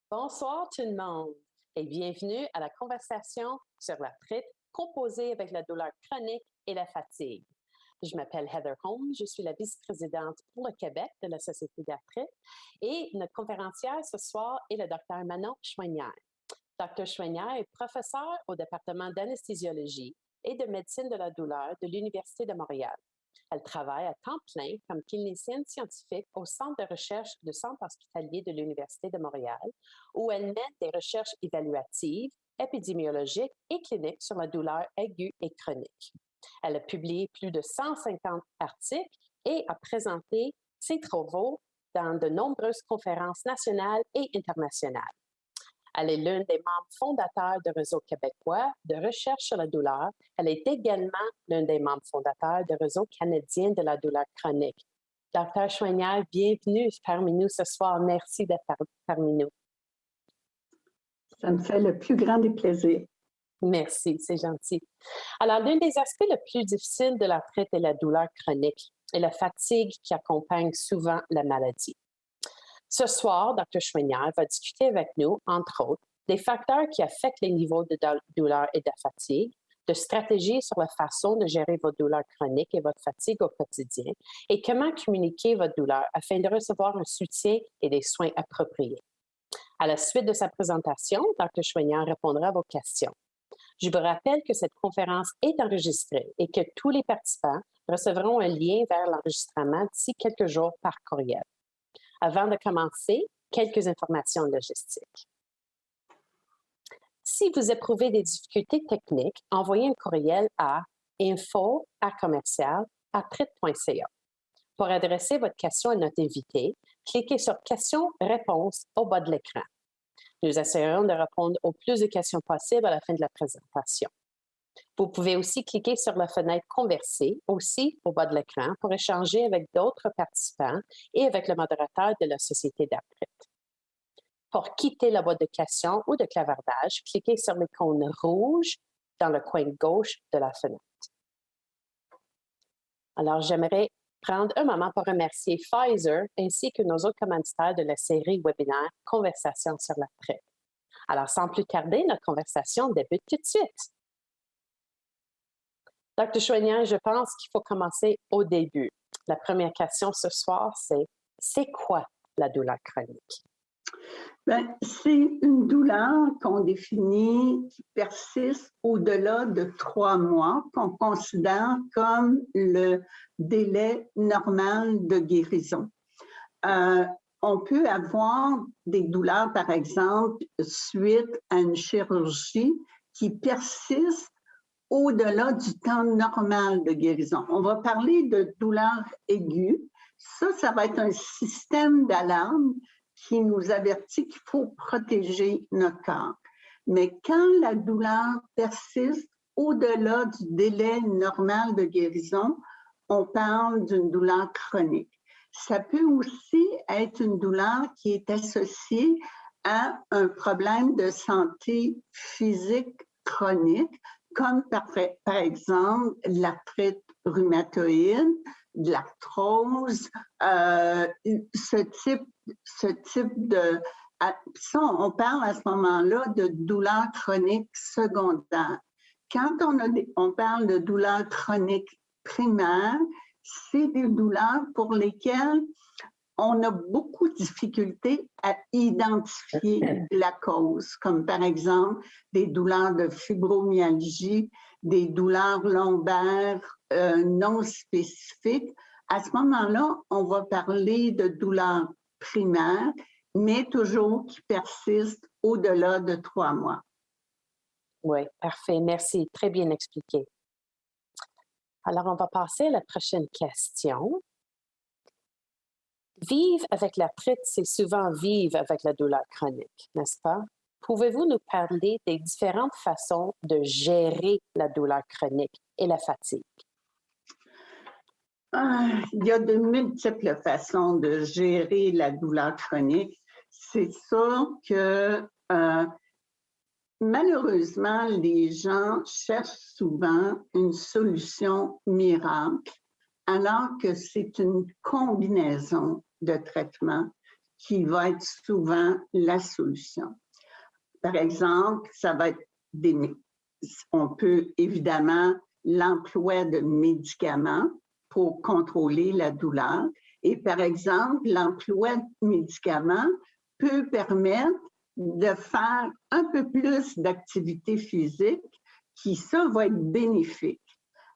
Bonsoir tout le monde et bienvenue à la conversation sur l'arthrite composée avec la douleur chronique et la fatigue. Je m'appelle Heather Holmes, je suis la vice-présidente pour le Québec de la Société d'arthrite et notre conférencière ce soir est le Dr Manon Chouinière. Dr Chouinière est professeur au département d'anesthésiologie et de médecine de la douleur de l'Université de Montréal. Elle travaille à temps plein comme clinicienne scientifique au Centre de recherche du Centre hospitalier de l'Université de Montréal, où elle mène des recherches évaluatives, épidémiologiques et cliniques sur la douleur aiguë et chronique. Elle a publié plus de 150 articles et a présenté ses travaux dans de nombreuses conférences nationales et internationales. Elle est l'une des membres fondateurs du Réseau québécois de recherche sur la douleur. Elle est également l'un des membres fondateurs du Réseau canadien de la douleur chronique. Dr Chouinière, bienvenue parmi nous ce soir. Merci d'être parmi nous. Ça me fait le plus grand des plaisirs. Merci, c'est gentil. Alors, l'un des aspects les plus difficiles de l'arthrite est la douleur chronique et la fatigue qui accompagne souvent la maladie. Ce soir, Dr Chouinière va discuter avec nous, entre autres, des facteurs qui affectent les niveaux de douleur et de fatigue, de stratégies sur la façon de gérer votre douleur chronique et votre fatigue au quotidien, et comment communiquer votre douleur afin de recevoir un soutien et des soins appropriés. À la suite de sa présentation, Dr Chouinière répondra à vos questions. Je vous rappelle que cette conférence est enregistrée et que tous les participants recevront un lien vers l'enregistrement d'ici quelques jours par courriel. Avant de commencer, quelques informations logistiques. Si vous éprouvez des difficultés techniques, envoyez un courriel à info@arthrite.ca. Pour adresser votre question à notre invité, cliquez sur Questions-réponses au bas de l'écran. Nous essayerons de répondre au plus de questions possibles à la fin de la présentation. Vous pouvez aussi cliquer sur la fenêtre Converser, aussi au bas de l'écran, pour échanger avec d'autres participants et avec le modérateur de la Société d'arthrite. Pour quitter la boîte de questions ou de clavardage, cliquez sur l'icône rouge dans le coin gauche de la fenêtre. Alors, j'aimerais prendre un moment pour remercier Pfizer ainsi que nos autres commanditaires de la série webinaire Conversation sur l'arthrite. Alors, sans plus tarder, notre conversation débute tout de suite. Dr Chouinière, je pense qu'il faut commencer au début. La première question ce soir, c'est quoi la douleur chronique? C'est une douleur qu'on définit qui persiste au-delà de 3 mois, qu'on considère comme le délai normal de guérison. On peut avoir des douleurs, par exemple, suite à une chirurgie qui persiste au-delà du temps normal de guérison. On va parler de douleur aiguë. Ça va être un système d'alarme qui nous avertit qu'il faut protéger notre corps. Mais quand la douleur persiste au-delà du délai normal de guérison, on parle d'une douleur chronique. Ça peut aussi être une douleur qui est associée à un problème de santé physique chronique, comme par exemple l'arthrite rhumatoïde, de l'arthrose, ce type de... Ça, on parle à ce moment-là de douleur chronique secondaire. Quand on parle de douleur chronique primaire, c'est des douleurs pour lesquelles on a beaucoup de difficultés à identifier la cause, comme par exemple des douleurs de fibromyalgie, des douleurs lombaires non spécifiques. À ce moment-là, on va parler de douleurs primaires, mais toujours qui persistent au-delà de 3 mois. Oui, parfait. Merci. Très bien expliqué. Alors, on va passer à la prochaine question. Vivre avec l'arthrite, c'est souvent vivre avec la douleur chronique, n'est-ce pas? Pouvez-vous nous parler des différentes façons de gérer la douleur chronique et la fatigue? Il y a de multiples façons de gérer la douleur chronique. C'est sûr que malheureusement, les gens cherchent souvent une solution miracle, alors que c'est une combinaison de traitements qui va être souvent la solution. Par exemple, ça va être on peut évidemment l'emploi de médicaments pour contrôler la douleur. Et par exemple, l'emploi de médicaments peut permettre de faire un peu plus d'activité physique qui, ça, va être bénéfique.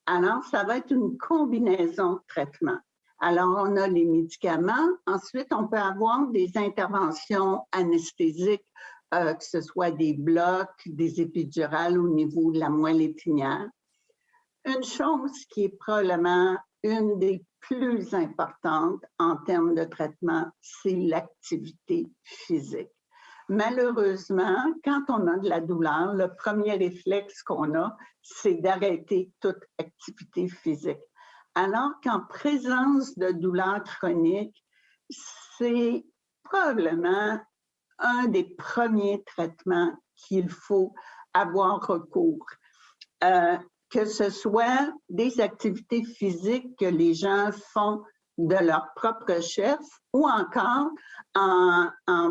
Alors, ça va être une combinaison de traitements. Alors, on a les médicaments. Ensuite, on peut avoir des interventions anesthésiques, que ce soit des blocs, des épidurales au niveau de la moelle épinière. Une chose qui est probablement une des plus importantes en termes de traitement, c'est l'activité physique. Malheureusement, quand on a de la douleur, le premier réflexe qu'on a, c'est d'arrêter toute activité physique. Alors qu'en présence de douleurs chroniques, c'est probablement un des premiers traitements qu'il faut avoir recours. Que ce soit des activités physiques que les gens font de leur propre chef ou encore en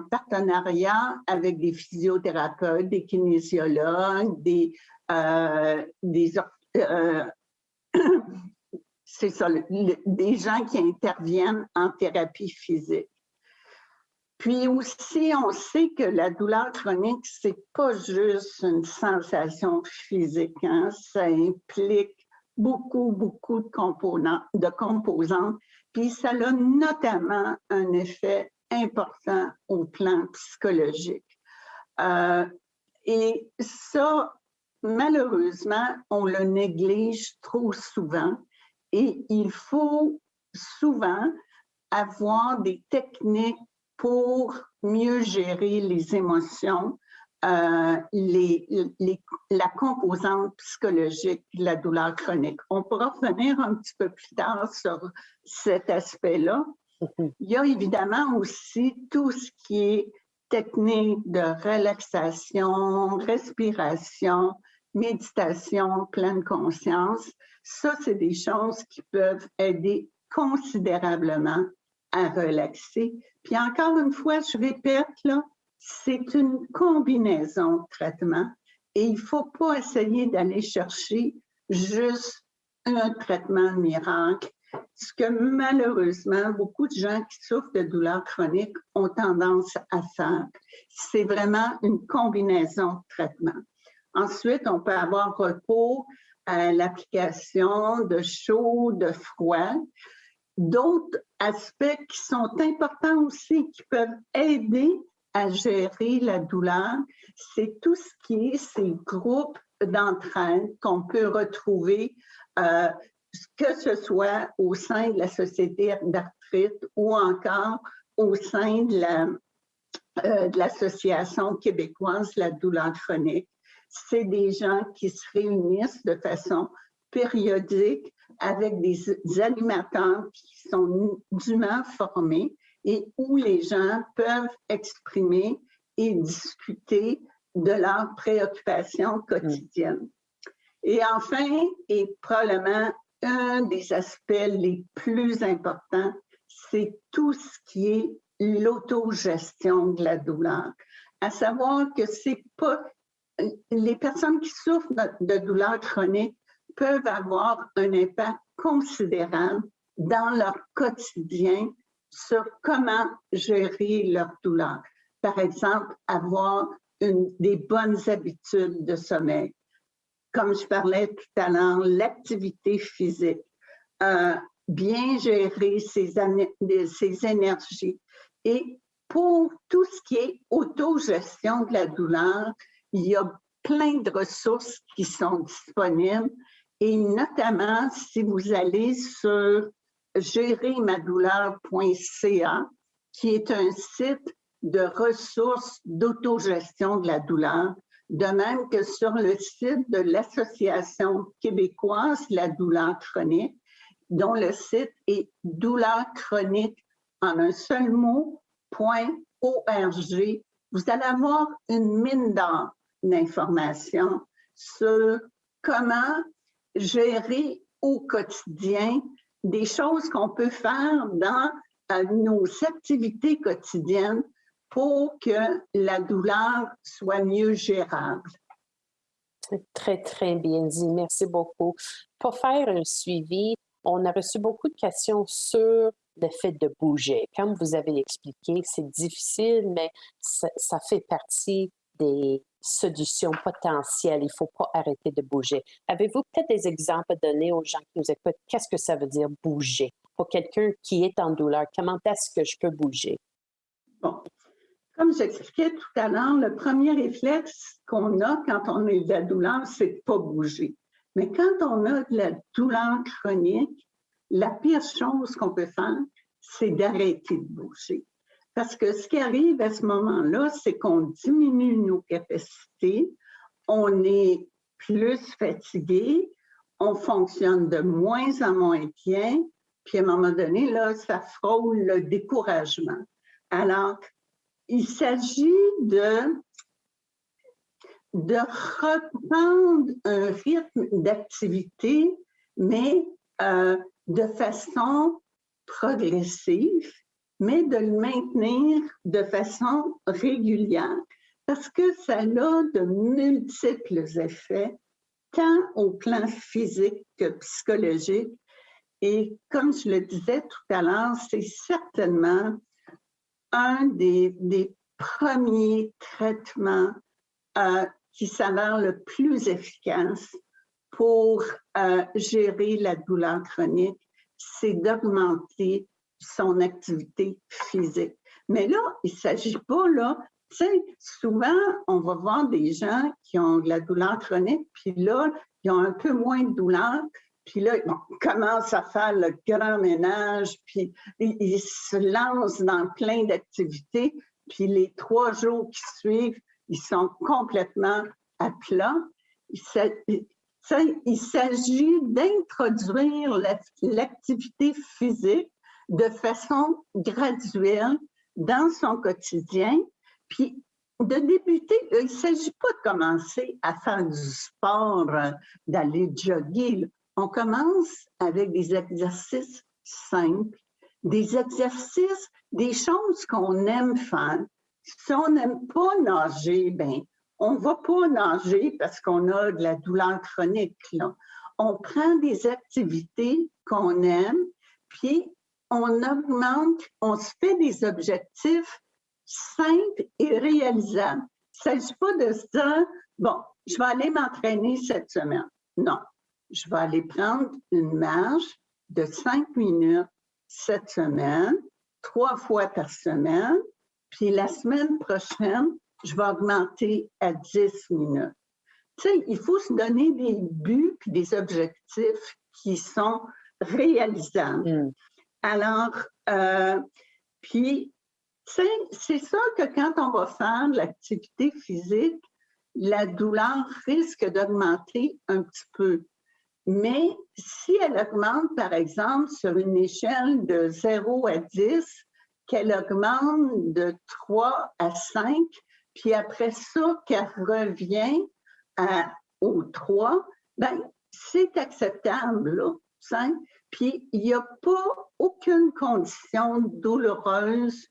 partenariat avec des physiothérapeutes, des kinésiologues, c'est ça, des gens qui interviennent en thérapie physique. Puis aussi, on sait que la douleur chronique, c'est pas juste une sensation physique, hein? Ça implique beaucoup de composantes, puis ça a notamment un effet important au plan psychologique. Et ça, malheureusement, on le néglige trop souvent et il faut souvent avoir des techniques pour mieux gérer les émotions, la composante psychologique de la douleur chronique. On pourra revenir un petit peu plus tard sur cet aspect-là. Il y a évidemment aussi tout ce qui est technique de relaxation, respiration, méditation, pleine conscience. Ça, c'est des choses qui peuvent aider considérablement à relaxer. Puis encore une fois, je répète, là, c'est une combinaison de traitements et il ne faut pas essayer d'aller chercher juste un traitement miracle, ce que malheureusement, beaucoup de gens qui souffrent de douleurs chroniques ont tendance à faire. C'est vraiment une combinaison de traitements. Ensuite, on peut avoir recours à l'application de chaud, de froid. D'autres aspects qui sont importants aussi, qui peuvent aider à gérer la douleur, c'est tout ce qui est ces groupes d'entraide qu'on peut retrouver, que ce soit au sein de la Société d'arthrite ou encore au sein de l'Association québécoise de la douleur chronique. C'est des gens qui se réunissent de façon périodique avec des animateurs qui sont dûment formés et où les gens peuvent exprimer et discuter de leurs préoccupations quotidiennes. Et enfin, et probablement un des aspects les plus importants, c'est tout ce qui est l'autogestion de la douleur. À savoir que c'est pas les personnes qui souffrent de douleurs chroniques peuvent avoir un impact considérable dans leur quotidien sur comment gérer leur douleur. Par exemple, avoir des bonnes habitudes de sommeil. Comme je parlais tout à l'heure, l'activité physique, bien gérer ses énergies. Et pour tout ce qui est autogestion de la douleur, il y a plein de ressources qui sont disponibles et notamment si vous allez sur gérermadouleur.ca, qui est un site de ressources d'autogestion de la douleur, de même que sur le site de l'Association québécoise de la douleur chronique, dont le site est douleurchronique en un seul mot, .org. Vous allez avoir une mine d'or d'informations sur comment gérer au quotidien des choses qu'on peut faire dans nos activités quotidiennes pour que la douleur soit mieux gérable. Très, très bien dit. Merci beaucoup. Pour faire un suivi, on a reçu beaucoup de questions sur le fait de bouger. Comme vous avez expliqué, c'est difficile, mais ça fait partie des solutions potentielles. Il ne faut pas arrêter de bouger. Avez-vous peut-être des exemples à donner aux gens qui nous écoutent? Qu'est-ce que ça veut dire bouger? Pour quelqu'un qui est en douleur, comment est-ce que je peux bouger? Bon, comme j'expliquais tout à l'heure, le premier réflexe qu'on a quand on a de la douleur, c'est de ne pas bouger. Mais quand on a de la douleur chronique, la pire chose qu'on peut faire, c'est d'arrêter de bouger. Parce que ce qui arrive à ce moment-là, c'est qu'on diminue nos capacités, on est plus fatigué, on fonctionne de moins en moins bien, puis à un moment donné, là, ça frôle le découragement. Alors, il s'agit de reprendre un rythme d'activité, mais de façon progressive, mais de le maintenir de façon régulière, parce que ça a de multiples effets, tant au plan physique que psychologique. Et comme je le disais tout à l'heure, c'est certainement un des premiers traitements qui s'avère le plus efficace pour gérer la douleur chronique, c'est d'augmenter son activité physique. Mais là, il ne s'agit pas, là, tu sais, souvent, on va voir des gens qui ont de la douleur chronique, puis là, ils ont un peu moins de douleur, puis là, ils commencent à faire le grand ménage, puis ils se lancent dans plein d'activités, puis les 3 jours qui suivent, ils sont complètement à plat. Il s'agit d'introduire l'activité physique de façon graduelle dans son quotidien, puis de débuter. Il ne s'agit pas de commencer à faire du sport, d'aller jogger. On commence avec des exercices simples, des exercices, des choses qu'on aime faire. Si on n'aime pas nager, bien, on ne va pas nager parce qu'on a de la douleur chronique, là. On prend des activités qu'on aime, puis on augmente, on se fait des objectifs simples et réalisables. Il ne s'agit pas de se dire, bon, je vais aller m'entraîner cette semaine. Non, je vais aller prendre une marche de 5 minutes cette semaine, 3 fois par semaine, puis la semaine prochaine, je vais augmenter à 10 minutes. Tu sais, il faut se donner des buts et des objectifs qui sont réalisables. Alors, puis, tu sais, c'est sûr que quand on va faire de l'activité physique, la douleur risque d'augmenter un petit peu. Mais si elle augmente, par exemple, sur une échelle de 0 à 10, qu'elle augmente de 3 à 5, puis après ça, qu'elle revient au 3, bien, c'est acceptable, là, hein? Puis, il n'y a pas aucune condition douloureuse,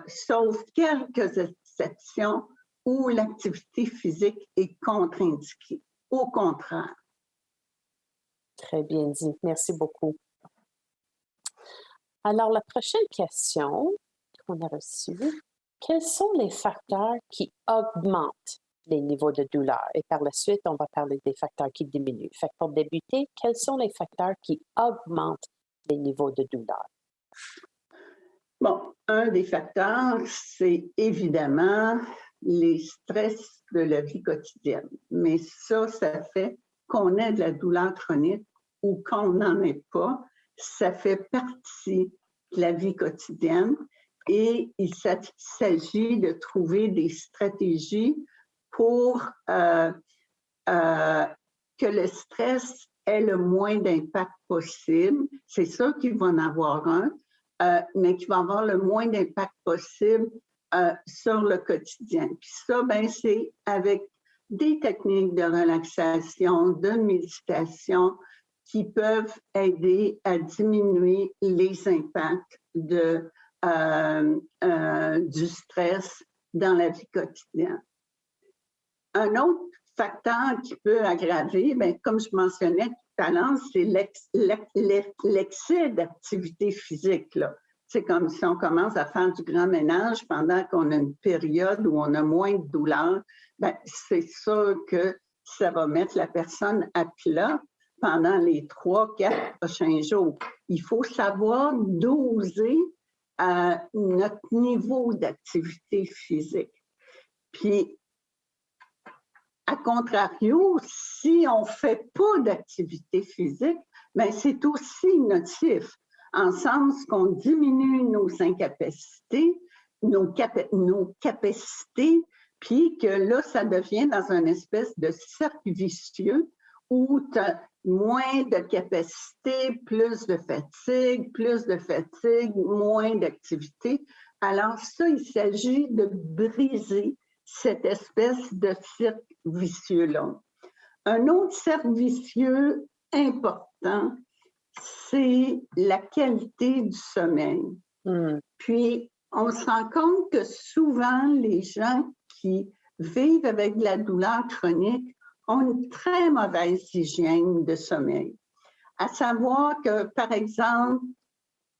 sauf quelques exceptions où l'activité physique est contre-indiquée. Au contraire. Très bien dit. Merci beaucoup. Alors, la prochaine question qu'on a reçue, quels sont les facteurs qui augmentent les niveaux de douleur? Et par la suite, on va parler des facteurs qui diminuent. Fait que pour débuter, quels sont les facteurs qui augmentent les niveaux de douleur? Bon, un des facteurs, c'est évidemment les stress de la vie quotidienne. Mais ça fait qu'on ait de la douleur chronique ou qu'on n'en ait pas, ça fait partie de la vie quotidienne et il s'agit de trouver des stratégies pour que le stress ait le moins d'impact possible. C'est sûr qu'il va en avoir un, mais qu'il va avoir le moins d'impact possible sur le quotidien. Puis ça, ben, c'est avec des techniques de relaxation, de méditation, qui peuvent aider à diminuer les impacts du stress dans la vie quotidienne. Un autre facteur qui peut aggraver, bien, comme je mentionnais tout à l'heure, c'est l'excès d'activité physique, là. C'est comme si on commence à faire du grand ménage pendant qu'on a une période où on a moins de douleur, bien, c'est sûr que ça va mettre la personne à plat pendant les 3-4 prochains jours. Il faut savoir doser notre niveau d'activité physique. Puis, à contrario, si on ne fait pas d'activité physique, bien, c'est aussi nocif, en sens qu'on diminue nos incapacités, nos capacités, puis que là, ça devient dans une espèce de cercle vicieux où tu as moins de capacité, plus de fatigue, moins d'activité. Alors ça, il s'agit de briser cette espèce de cercle vicieux-là. Un autre cercle vicieux important, c'est la qualité du sommeil. Puis, on se rend compte que souvent, les gens qui vivent avec de la douleur chronique ont une très mauvaise hygiène de sommeil. À savoir que, par exemple,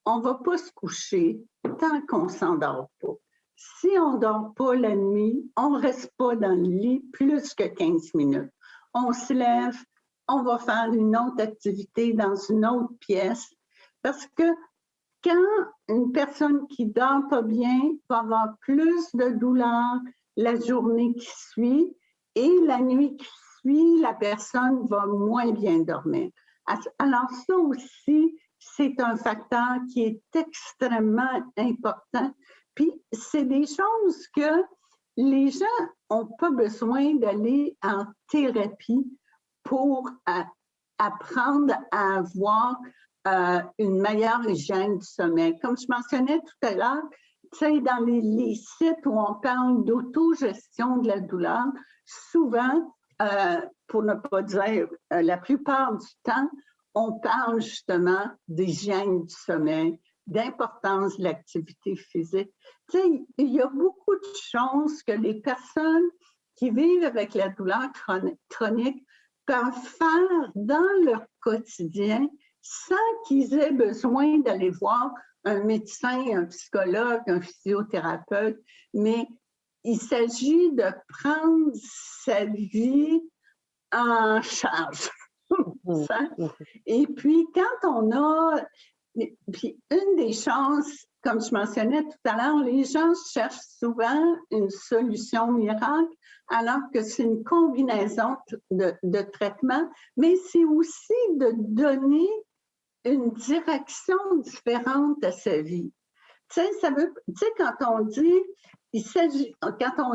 on ne va pas se coucher tant qu'on ne s'endort pas. Si on ne dort pas la nuit, on ne reste pas dans le lit plus que 15 minutes. On se lève, on va faire une autre activité dans une autre pièce, parce que quand une personne qui ne dort pas bien va avoir plus de douleur la journée qui suit et la nuit qui suit, la personne va moins bien dormir. Alors ça aussi, c'est un facteur qui est extrêmement important. Puis c'est des choses que les gens n'ont pas besoin d'aller en thérapie pour apprendre à avoir une meilleure hygiène du sommeil. Comme je mentionnais tout à l'heure, tu sais, dans les sites où on parle d'autogestion de la douleur, souvent, pour ne pas dire la plupart du temps, on parle justement d'hygiène du sommeil, d'importance de l'activité physique. Tu sais, il y a beaucoup de choses que les personnes qui vivent avec la douleur chronique peuvent faire dans leur quotidien sans qu'ils aient besoin d'aller voir un médecin, un psychologue, un physiothérapeute, mais il s'agit de prendre sa vie en charge. Et puis, quand on a... Puis, une des choses, comme je mentionnais tout à l'heure, les gens cherchent souvent une solution miracle, alors que c'est une combinaison de traitements, mais c'est aussi de donner une direction différente à sa vie. Tu sais, quand on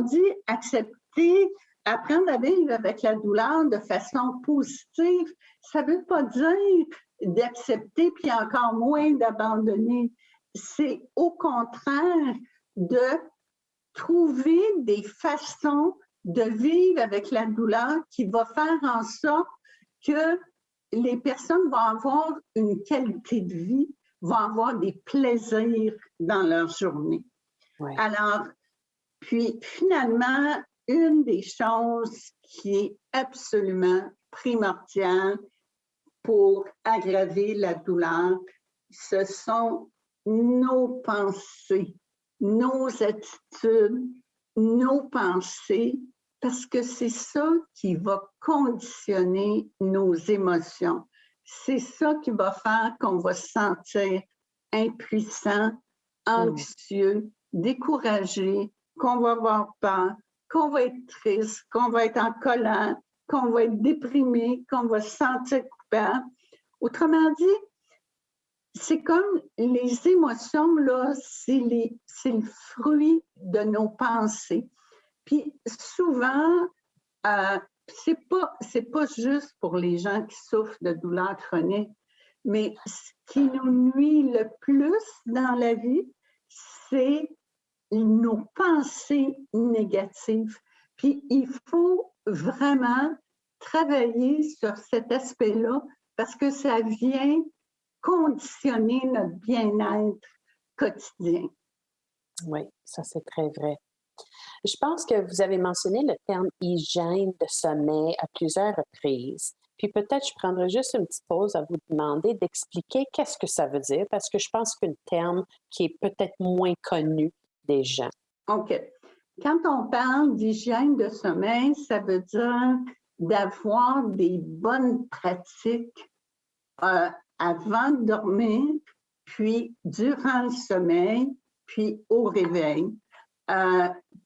dit accepter, apprendre à vivre avec la douleur de façon positive, ça ne veut pas dire d'accepter puis encore moins d'abandonner. C'est au contraire de trouver des façons de vivre avec la douleur qui va faire en sorte que les personnes vont avoir une qualité de vie, vont avoir des plaisirs dans leur journée. Ouais. Alors, puis finalement, une des choses qui est absolument primordiale pour aggraver la douleur, ce sont nos pensées, nos attitudes, nos pensées, parce que c'est ça qui va conditionner nos émotions. C'est ça qui va faire qu'on va se sentir impuissant, anxieux, découragé, qu'on va avoir peur, qu'on va être triste, qu'on va être en colère, qu'on va être déprimé, qu'on va se sentir coupable. Autrement dit, c'est comme les émotions, là, c'est le fruit de nos pensées. Puis souvent, c'est pas juste pour les gens qui souffrent de douleurs chroniques, mais ce qui nous nuit le plus dans la vie, c'est nos pensées négatives. Puis il faut vraiment travailler sur cet aspect-là parce que ça vient conditionner notre bien-être quotidien. Oui, ça c'est très vrai. Je pense que vous avez mentionné le terme hygiène de sommeil à plusieurs reprises. Puis peut-être je prendrai juste une petite pause à vous demander d'expliquer qu'est-ce que ça veut dire, parce que je pense qu'un terme qui est peut-être moins connu des gens. OK. Quand on parle d'hygiène de sommeil, ça veut dire d'avoir des bonnes pratiques avant de dormir, puis durant le sommeil, puis au réveil.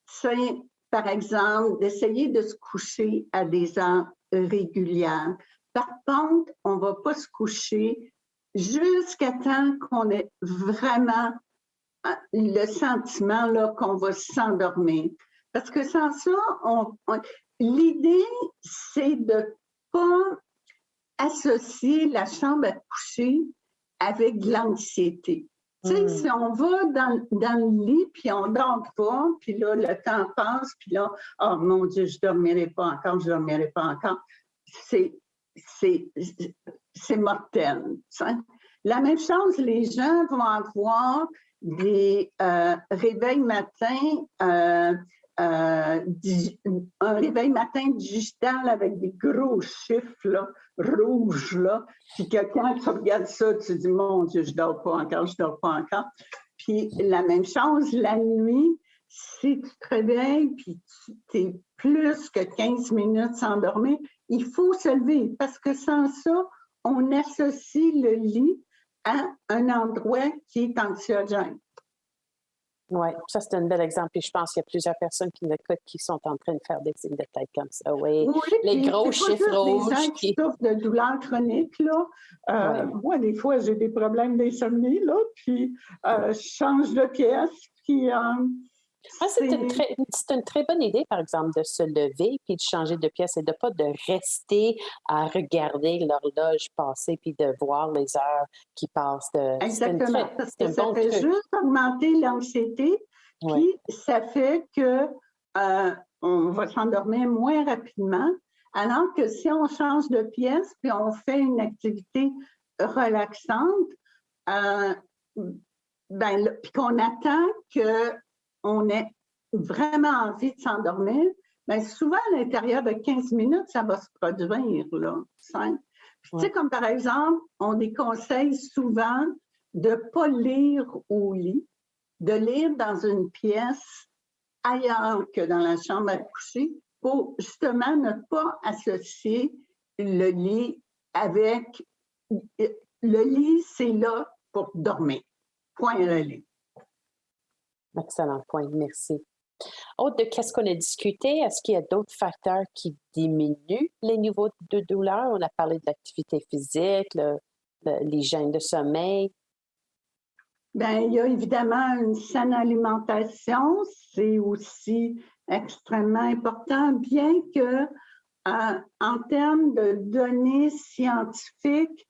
C'est, par exemple, d'essayer de se coucher à des heures régulières. Par contre, on ne va pas se coucher jusqu'à temps qu'on ait vraiment le sentiment là, qu'on va s'endormir. Parce que sans ça, l'idée, c'est de ne pas associer la chambre à coucher avec de l'anxiété. Tu sais, si on va dans le lit, puis on ne dort pas, puis là, le temps passe, puis là, oh mon Dieu, je ne dormirai pas encore, je ne dormirai pas encore. C'est mortel. T'sais. La même chose, les gens vont avoir des réveils matins, un réveil matin digital avec des gros chiffres là, rouges, là, puis que quand tu regardes ça, tu dis, mon Dieu, je ne dors pas encore, je ne dors pas encore. Puis la même chose, la nuit, si tu te réveilles, puis tu es plus que 15 minutes sans dormir, il faut se lever, parce que sans ça, on associe le lit à un endroit qui est anxiogène. Oui, ça c'est un bel exemple. Et je pense qu'il y a plusieurs personnes qui m'écoutent qui sont en train de faire des signes de tête comme ça. Oui, les gros chiffres rouges. Les gens qui souffrent de douleurs chroniques, là. Moi, des fois, j'ai des problèmes d'insomnie, là, puis je change de pièce, puis... c'est une très bonne idée, par exemple, de se lever puis de changer de pièce et de pas de rester à regarder l'horloge passer puis de voir les heures qui passent. Exactement, parce que ça fait juste augmenter l'anxiété, puis ça fait que on va s'endormir moins rapidement, alors que si on change de pièce puis on fait une activité relaxante, puis qu'on attend qu'on ait vraiment envie de s'endormir, bien souvent à l'intérieur de 15 minutes, ça va se produire, là. Puis, tu sais, comme par exemple, on déconseille souvent de ne pas lire au lit, de lire dans une pièce ailleurs que dans la chambre à coucher pour justement ne pas associer le lit avec... Le lit, c'est là pour dormir. Point le lit. Excellent point, merci. Autre de qu'est-ce qu'on a discuté, est-ce qu'il y a d'autres facteurs qui diminuent les niveaux de douleur? On a parlé de l'activité physique, l'hygiène de sommeil. Bien, il y a évidemment une saine alimentation, c'est aussi extrêmement important, bien que en termes de données scientifiques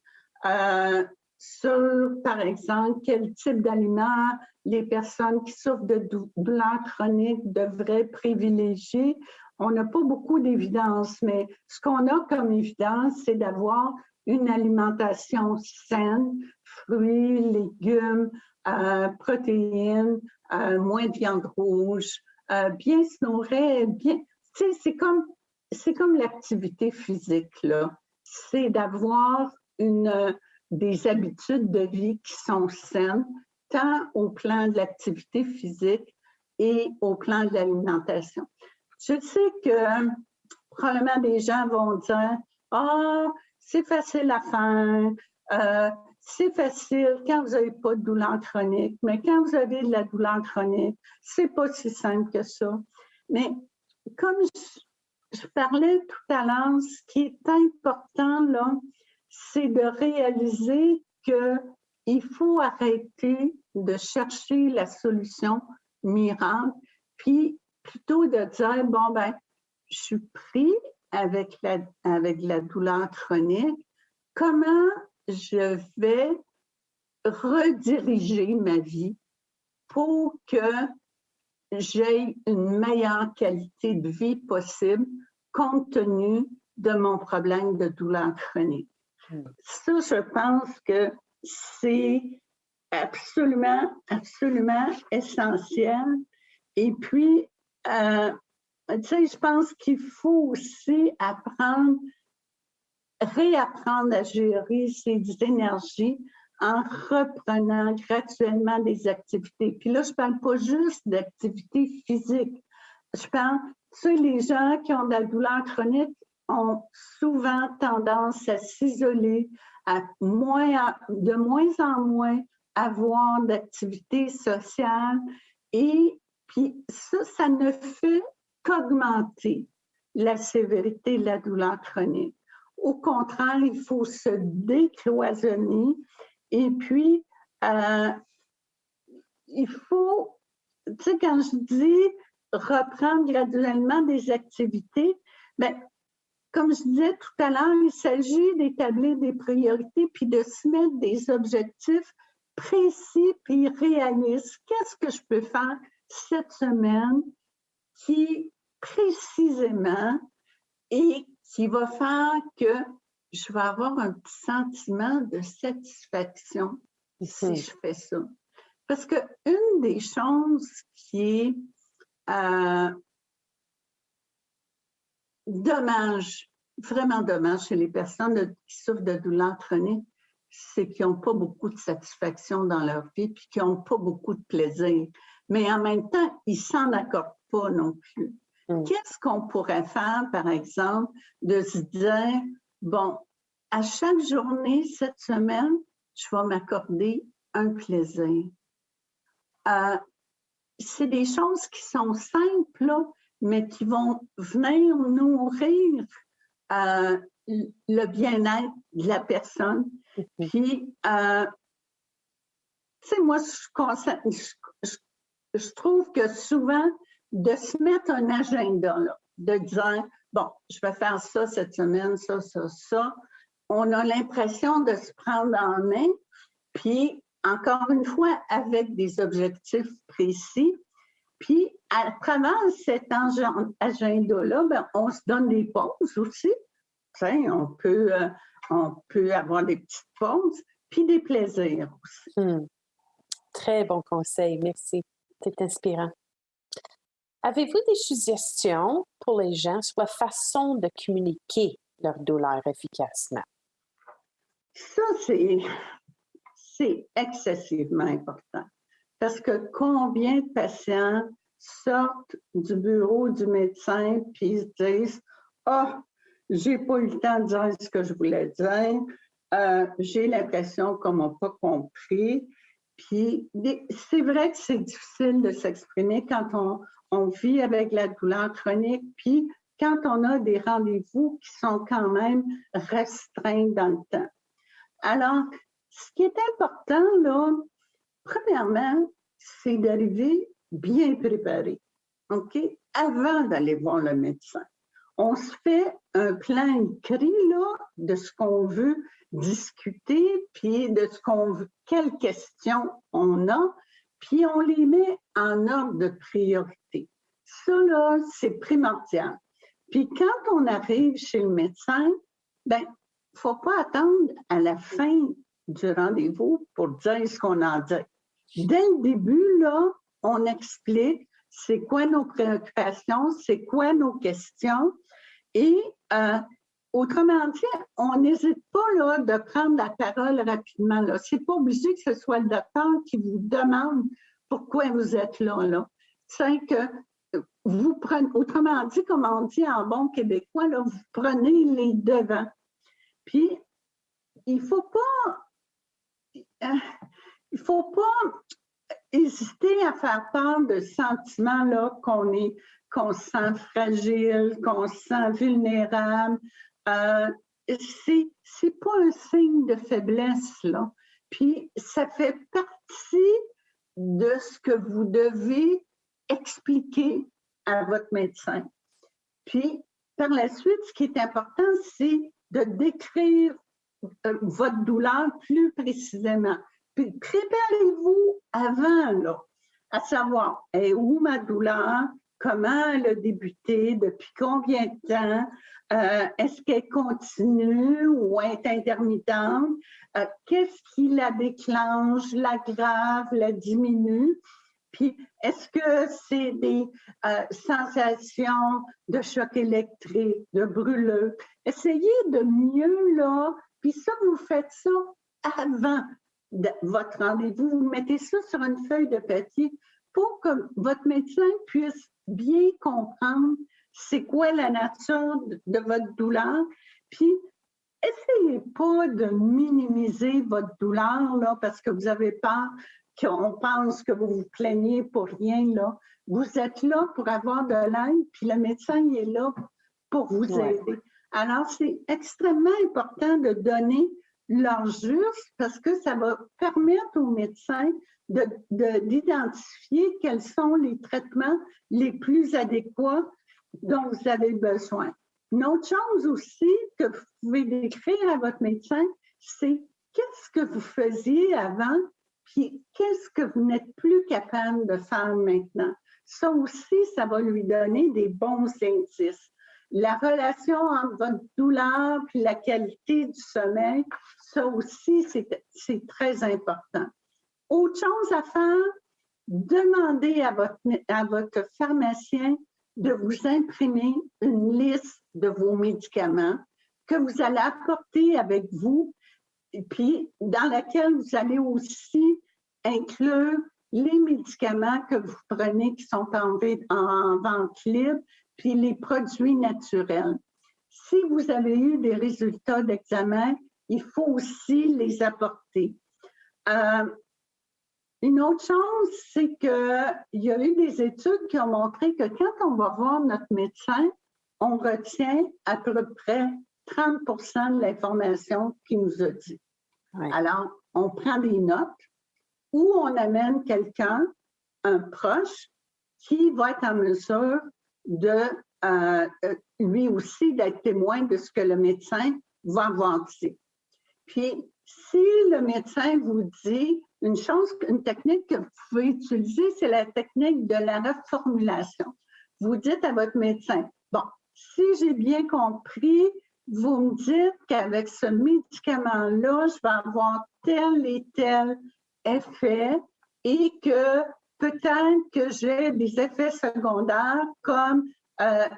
sur, par exemple, quel type d'aliments les personnes qui souffrent de douleurs chroniques devraient privilégier, on n'a pas beaucoup d'évidence, mais ce qu'on a comme évidence, c'est d'avoir une alimentation saine, fruits, légumes, protéines, moins de viande rouge, bien se nourrir, bien. Tu sais, c'est comme l'activité physique, là. C'est d'avoir des habitudes de vie qui sont saines, tant au plan de l'activité physique et au plan de l'alimentation. Je sais que probablement des gens vont dire « Ah, c'est facile à faire, c'est facile quand vous n'avez pas de douleur chronique, mais quand vous avez de la douleur chronique, c'est pas si simple que ça. » Mais comme je parlais tout à l'heure, ce qui est important, là, c'est de réaliser qu'il faut arrêter de chercher la solution miracle, puis plutôt de dire, bon, ben, je suis pris avec la douleur chronique, comment je vais rediriger ma vie pour que j'ai une meilleure qualité de vie possible compte tenu de mon problème de douleur chronique. Ça, je pense que c'est absolument, absolument essentiel. Et puis, tu sais, je pense qu'il faut aussi réapprendre à gérer ses énergies en reprenant graduellement des activités. Puis là, je ne parle pas juste d'activités physiques. Je parle, tu sais, les gens qui ont de la douleur chronique ont souvent tendance à s'isoler, de moins en moins avoir d'activités sociales. Et puis ça ne fait qu'augmenter la sévérité de la douleur chronique. Au contraire, il faut se décloisonner et puis il faut, tu sais, quand je dis reprendre graduellement des activités, bien, comme je disais tout à l'heure, il s'agit d'établir des priorités puis de se mettre des objectifs précis puis réalistes. Qu'est-ce que je peux faire cette semaine qui, précisément, et qui va faire que je vais avoir un petit sentiment de satisfaction si je fais ça. Parce qu'une des choses qui est dommage, vraiment dommage chez les personnes qui souffrent de douleurs chroniques, c'est qu'ils n'ont pas beaucoup de satisfaction dans leur vie puis qu'ils n'ont pas beaucoup de plaisir. Mais en même temps, ils ne s'en accordent pas non plus. Qu'est-ce qu'on pourrait faire, par exemple, de se dire, bon, à chaque journée cette semaine, je vais m'accorder un plaisir. C'est des choses qui sont simples, là, mais qui vont venir nourrir le bien-être de la personne. Puis, tu sais, moi, je trouve que souvent, de se mettre un agenda, là, de dire, bon, je vais faire ça cette semaine, ça, ça, ça, on a l'impression de se prendre en main, puis, encore une fois, avec des objectifs précis. Puis, à travers cet agenda-là, ben, on se donne des pauses aussi. T'sais, on peut avoir des petites pauses, puis des plaisirs aussi. Très bon conseil, merci. C'est inspirant. Avez-vous des suggestions pour les gens sur la façon de communiquer leur douleur efficacement? Ça, c'est excessivement important. Parce que combien de patients sortent du bureau du médecin puis se disent « Ah, j'ai pas eu le temps de dire ce que je voulais dire, j'ai l'impression qu'on m'a pas compris. » Puis c'est vrai que c'est difficile de s'exprimer quand on vit avec la douleur chronique, puis quand on a des rendez-vous qui sont quand même restreints dans le temps. Alors, ce qui est important, là, premièrement, c'est d'arriver bien préparé, OK? Avant d'aller voir le médecin. On se fait un plan écrit, là, de ce qu'on veut discuter, puis de quelles questions on a, puis on les met en ordre de priorité. Ça, là, c'est primordial. Puis quand on arrive chez le médecin, ben, il ne faut pas attendre à la fin du rendez-vous pour dire ce qu'on a dit. Dès le début, là, on explique c'est quoi nos préoccupations, c'est quoi nos questions. Et autrement dit, on n'hésite pas là, de prendre la parole rapidement. Ce n'est pas obligé que ce soit le docteur qui vous demande pourquoi vous êtes là. C'est que vous prenez, autrement dit, comme on dit en bon québécois, là, vous prenez les devants. Puis, il ne faut pas hésiter à faire part de sentiments là, qu'on se sent fragile, qu'on se sent vulnérable. C'est pas un signe de faiblesse, là. Puis, ça fait partie de ce que vous devez expliquer à votre médecin. Puis, par la suite, ce qui est important, c'est de décrire votre douleur plus précisément. Puis, préparez-vous avant, là, à savoir, où ma douleur, comment elle a débuté, depuis combien de temps, est-ce qu'elle continue ou est intermittente, qu'est-ce qui la déclenche, l'aggrave, la diminue, puis est-ce que c'est des sensations de choc électrique, de brûlure. Essayez de mieux, là, puis ça, vous faites ça avant votre rendez-vous. Vous mettez ça sur une feuille de papier pour que votre médecin puisse bien comprendre c'est quoi la nature de votre douleur. Puis, essayez pas de minimiser votre douleur là, parce que vous avez peur qu'on pense que vous vous plaignez pour rien. Là. Vous êtes là pour avoir de l'aide, puis le médecin il est là pour vous aider. Alors, c'est extrêmement important de donner l'heure juste parce que ça va permettre aux médecins d'identifier quels sont les traitements les plus adéquats dont vous avez besoin. Une autre chose aussi que vous pouvez décrire à votre médecin, c'est qu'est-ce que vous faisiez avant, puis qu'est-ce que vous n'êtes plus capable de faire maintenant. Ça aussi, ça va lui donner des bons indices. La relation entre votre douleur et la qualité du sommeil, ça aussi, c'est très important. Autre chose à faire, demandez à votre pharmacien de vous imprimer une liste de vos médicaments que vous allez apporter avec vous, et puis dans laquelle vous allez aussi inclure les médicaments que vous prenez qui sont en vente libre, puis les produits naturels. Si vous avez eu des résultats d'examen, il faut aussi les apporter. Une autre chose, c'est qu'il y a eu des études qui ont montré que quand on va voir notre médecin, on retient à peu près 30 de l'information qu'il nous a dit. Oui. Alors, on prend des notes ou on amène quelqu'un, un proche, qui va être en mesure de, lui aussi, d'être témoin de ce que le médecin va avoir dit. Puis, si le médecin vous dit une technique que vous pouvez utiliser, c'est la technique de la reformulation. Vous dites à votre médecin, bon, si j'ai bien compris, vous me dites qu'avec ce médicament-là, je vais avoir tel et tel effet et que peut-être que j'ai des effets secondaires comme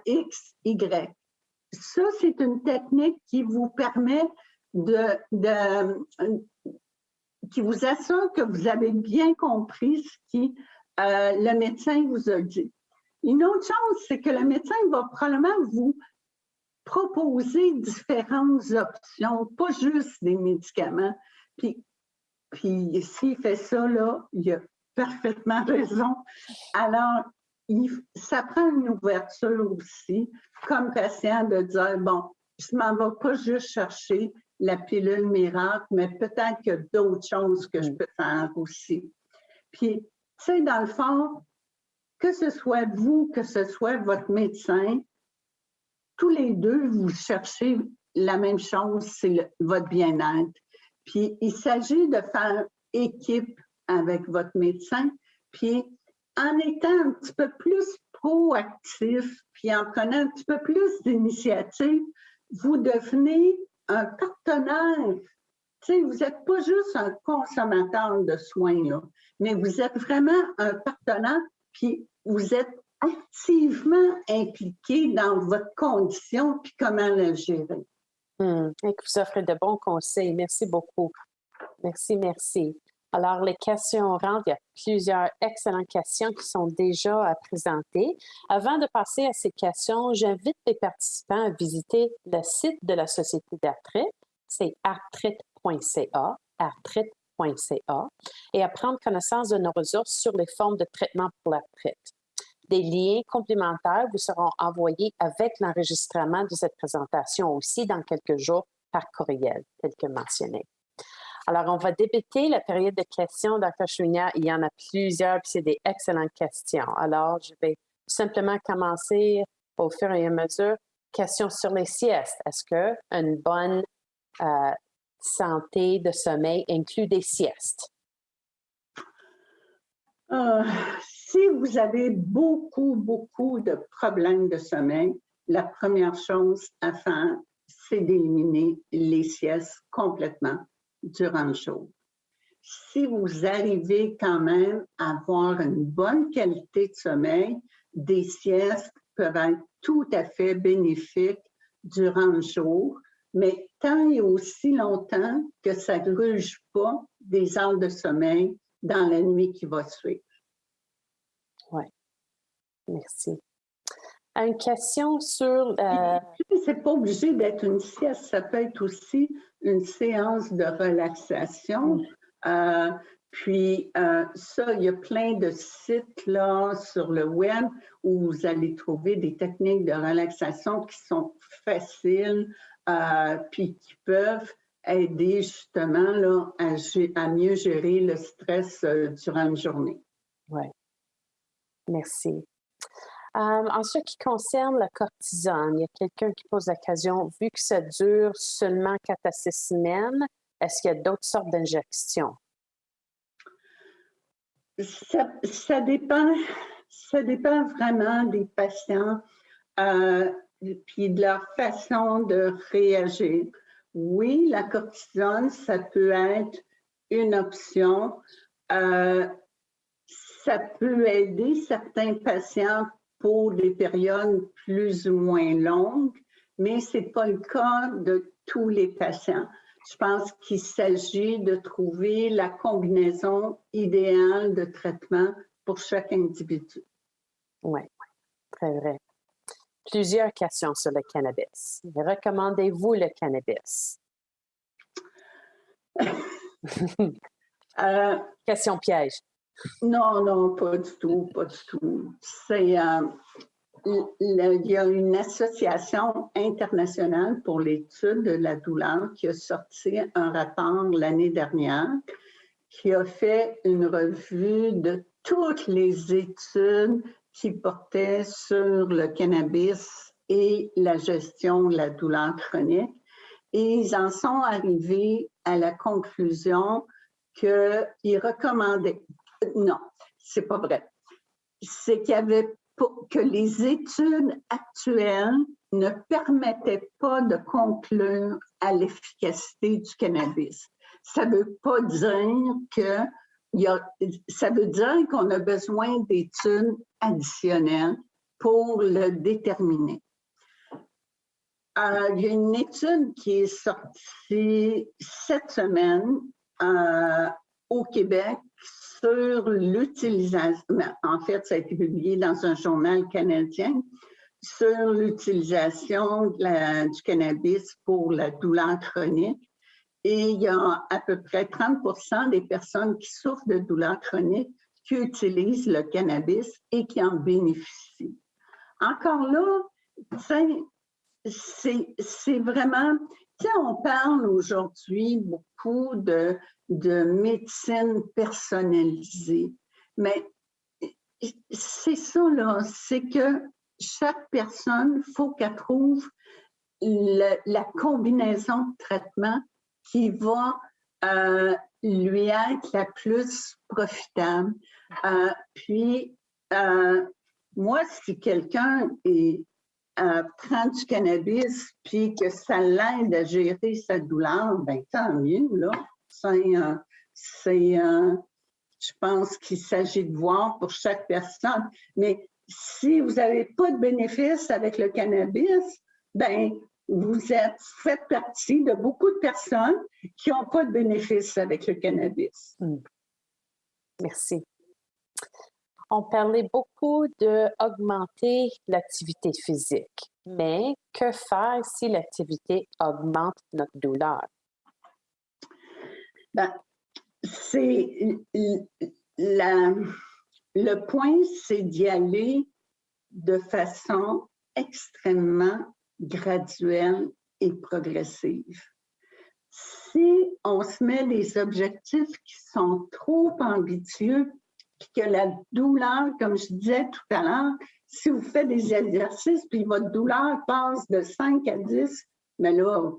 X, Y. Ça, c'est une technique qui vous permet qui vous assure que vous avez bien compris ce que le médecin vous a dit. Une autre chose, c'est que le médecin va probablement vous proposer différentes options, pas juste des médicaments. Puis s'il fait ça, là, il a parfaitement raison. Alors, ça prend une ouverture aussi, comme patient, de dire, bon, je ne m'en vais pas juste chercher la pilule miracle, mais peut-être qu'il y a d'autres choses que je peux faire aussi. Puis, tu sais, dans le fond, que ce soit vous, que ce soit votre médecin, tous les deux, vous cherchez la même chose, c'est votre bien-être. Puis, il s'agit de faire équipe avec votre médecin, puis en étant un petit peu plus proactif, puis en prenant un petit peu plus d'initiative, vous devenez un partenaire. Tu sais, vous n'êtes pas juste un consommateur de soins, là, mais vous êtes vraiment un partenaire, puis vous êtes activement impliqué dans votre condition, puis comment la gérer. Et que vous offrez de bons conseils. Merci beaucoup. Merci, merci. Alors, les questions rentrent. Il y a plusieurs excellentes questions qui sont déjà à présenter. Avant de passer à ces questions, j'invite les participants à visiter le site de la Société d'arthrite. C'est arthrite.ca, arthrite.ca, et à prendre connaissance de nos ressources sur les formes de traitement pour l'arthrite. Des liens complémentaires vous seront envoyés avec l'enregistrement de cette présentation aussi dans quelques jours par courriel, tel que mentionné. Alors, on va débuter la période de questions, Dr. Chouinard. Il y en a plusieurs, puis c'est des excellentes questions. Alors, je vais simplement commencer au fur et à mesure. Question sur les siestes. Est-ce qu'une bonne santé de sommeil inclut des siestes? si vous avez beaucoup de problèmes de sommeil, la première chose à faire, c'est d'éliminer les siestes complètement durant le jour. Si vous arrivez quand même à avoir une bonne qualité de sommeil, des siestes peuvent être tout à fait bénéfiques durant le jour, mais tant et aussi longtemps que ça ne gruge pas des heures de sommeil dans la nuit qui va suivre. Oui, merci. Une question sur... C'est pas obligé d'être une sieste, ça peut être aussi une séance de relaxation. Puis ça, il y a plein de sites là sur le web où vous allez trouver des techniques de relaxation qui sont faciles, puis qui peuvent aider justement là, à mieux gérer le stress durant une journée. Oui, merci. En ce qui concerne la cortisone, il y a quelqu'un qui pose la question, vu que ça dure seulement 4 à 6 semaines, est-ce qu'il y a d'autres sortes d'injections? Ça dépend vraiment des patients puis de leur façon de réagir. Oui, la cortisone, ça peut être une option. Ça peut aider certains patients pour des périodes plus ou moins longues, mais ce n'est pas le cas de tous les patients. Je pense qu'il s'agit de trouver la combinaison idéale de traitement pour chaque individu. Oui, très vrai. Plusieurs questions sur le cannabis. Recommandez-vous le cannabis? Question piège. Non, pas du tout. Il y a une association internationale pour l'étude de la douleur qui a sorti un rapport l'année dernière qui a fait une revue de toutes les études qui portaient sur le cannabis et la gestion de la douleur chronique. Et ils en sont arrivés à la conclusion qu'ils recommandaient. Non, c'est pas vrai. C'est qu'il y avait que les études actuelles ne permettaient pas de conclure à l'efficacité du cannabis. Ça ne veut pas dire ça veut dire qu'on a besoin d'études additionnelles pour le déterminer. Il y a une étude qui est sortie cette semaine au Québec sur l'utilisation, en fait, ça a été publié dans un journal canadien, sur l'utilisation du cannabis pour la douleur chronique. Et il y a à peu près 30% des personnes qui souffrent de douleur chronique qui utilisent le cannabis et qui en bénéficient. Encore là, c'est vraiment, on parle aujourd'hui beaucoup de médecine personnalisée, mais c'est ça, là, c'est que chaque personne, il faut qu'elle trouve la combinaison de traitement qui va lui être la plus profitable. Puis, moi, si quelqu'un prend du cannabis puis que ça l'aide à gérer sa douleur, bien, tant mieux, là. Je pense qu'il s'agit de voir pour chaque personne. Mais si vous n'avez pas de bénéfice avec le cannabis, bien, vous faites partie de beaucoup de personnes qui n'ont pas de bénéfice avec le cannabis. Merci. On parlait beaucoup d'augmenter l'activité physique, mais que faire si l'activité augmente notre douleur? Ben, le point, c'est d'y aller de façon extrêmement graduelle et progressive. Si on se met des objectifs qui sont trop ambitieux, puis que la douleur, comme je disais tout à l'heure, si vous faites des exercices, puis votre douleur passe de 5 à 10, mais là,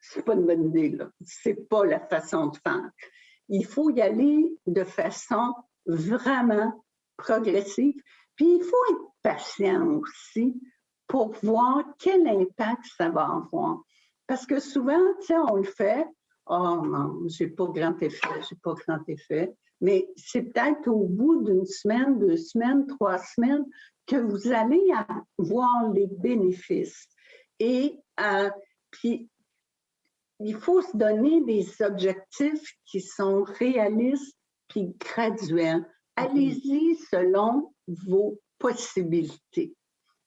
c'est pas une bonne idée, là. C'est pas la façon de faire. Il faut y aller de façon vraiment progressive. Puis, il faut être patient aussi pour voir quel impact ça va avoir. Parce que souvent, tu sais, on le fait, oh non, j'ai pas grand effet. Mais c'est peut-être au bout d'une semaine, 2 semaines, 3 semaines que vous allez voir les bénéfices. Et puis, il faut se donner des objectifs qui sont réalistes puis graduels. Allez-y selon vos possibilités.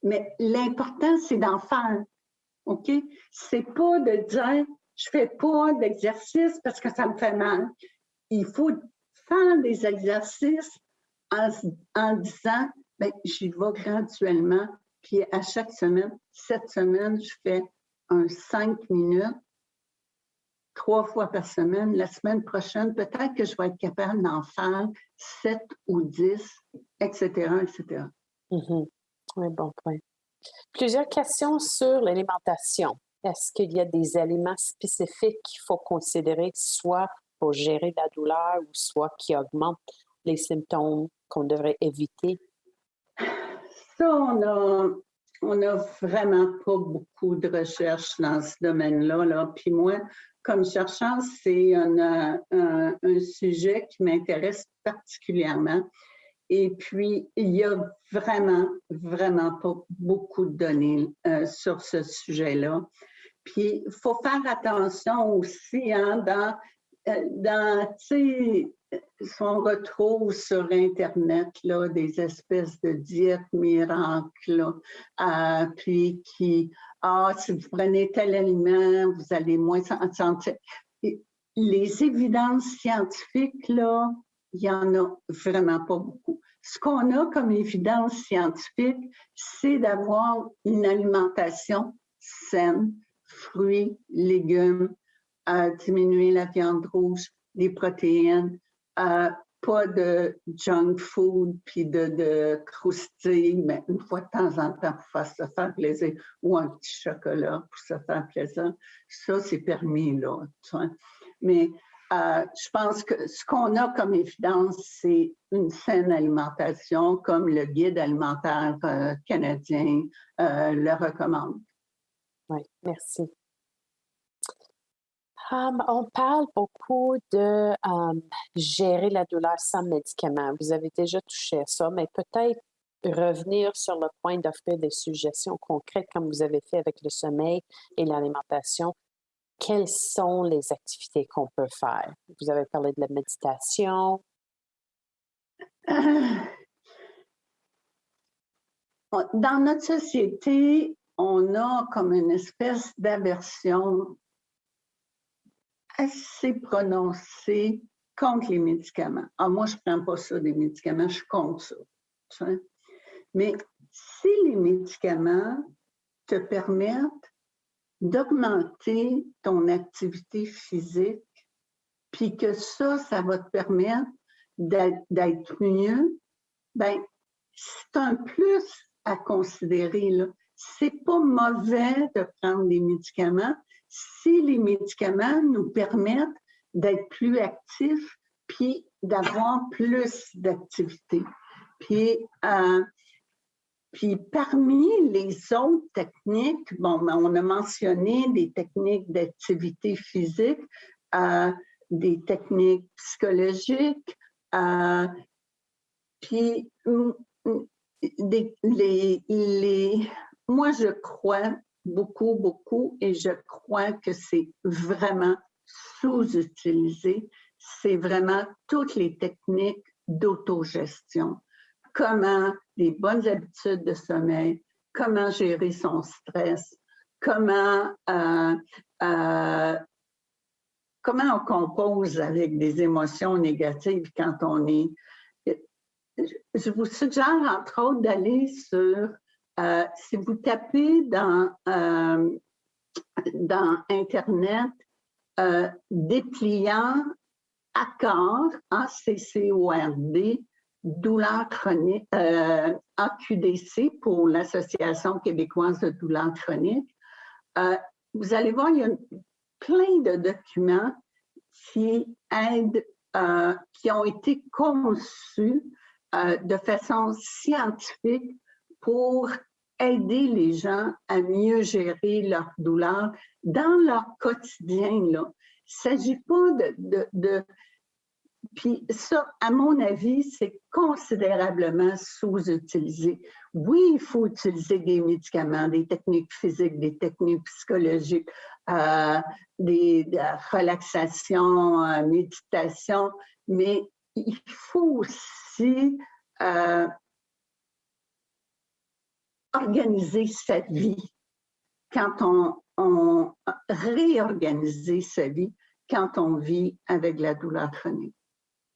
Mais l'important, c'est d'en faire. OK? C'est pas de dire je fais pas d'exercice parce que ça me fait mal. Il faut faire des exercices en disant ben, j'y vais graduellement. Puis à chaque semaine, cette semaine, je fais un 5 minutes, 3 fois par semaine. La semaine prochaine, peut-être que je vais être capable d'en faire 7 ou 10, etc., etc. Mm-hmm. Oui, bon point. Plusieurs questions sur l'alimentation. Est-ce qu'il y a des aliments spécifiques qu'il faut considérer, soit pour gérer la douleur ou soit qui augmentent les symptômes qu'on devrait éviter? Ça, on n'a vraiment pas beaucoup de recherches dans ce domaine-là. Là. Puis moi, comme chercheur, c'est un sujet qui m'intéresse particulièrement. Et puis, il y a vraiment, vraiment pas beaucoup de données sur ce sujet-là. Puis, il faut faire attention aussi dans tu sais, si on retrouve sur Internet là, des espèces de diètes miracles, puis qui, si vous prenez tel aliment, vous allez moins sentir. Les évidences scientifiques, là, il n'y en a vraiment pas beaucoup. Ce qu'on a comme évidence scientifique, c'est d'avoir une alimentation saine, fruits, légumes, diminuer la viande rouge, les protéines, pas de junk food, puis de croustilles, mais une fois de temps en temps pour se faire plaisir, ou un petit chocolat pour se faire plaisir. Ça, c'est permis, là. Tu vois. Mais je pense que ce qu'on a comme évidence, c'est une saine alimentation, comme le guide alimentaire canadien le recommande. Oui, merci. On parle beaucoup de gérer la douleur sans médicaments. Vous avez déjà touché à ça, mais peut-être revenir sur le point d'offrir des suggestions concrètes comme vous avez fait avec le sommeil et l'alimentation. Quelles sont les activités qu'on peut faire? Vous avez parlé de la méditation. Dans notre société, on a comme une espèce d'aversion assez prononcée contre les médicaments. Moi, je ne prends pas ça des médicaments, je suis contre ça. Tu vois? Mais si les médicaments te permettent d'augmenter ton activité physique, puis que ça va te permettre d'être mieux, ben c'est un plus à considérer. Là. C'est pas mauvais de prendre des médicaments si les médicaments nous permettent d'être plus actifs puis d'avoir plus d'activité. Puis parmi les autres techniques, bon, on a mentionné des techniques d'activité physique, des techniques psychologiques, puis moi, je crois beaucoup, et je crois que c'est vraiment sous-utilisé. C'est vraiment toutes les techniques d'autogestion. Comment les bonnes habitudes de sommeil, comment gérer son stress, comment on compose avec des émotions négatives quand on est... Je vous suggère, entre autres, d'aller sur... si vous tapez dans Internet dépliant ACCORD, ACCORD, douleur chronique, AQDC pour l'Association québécoise de douleur chronique, vous allez voir, il y a plein de documents qui aident, qui ont été conçus de façon scientifique pour aider les gens à mieux gérer leur douleur dans leur quotidien, là. Il ne s'agit pas de... Puis ça, à mon avis, c'est considérablement sous-utilisé. Oui, il faut utiliser des médicaments, des techniques physiques, des techniques psychologiques, de relaxation, méditation, mais il faut aussi organiser sa vie quand on réorganiser sa vie quand on vit avec la douleur chronique.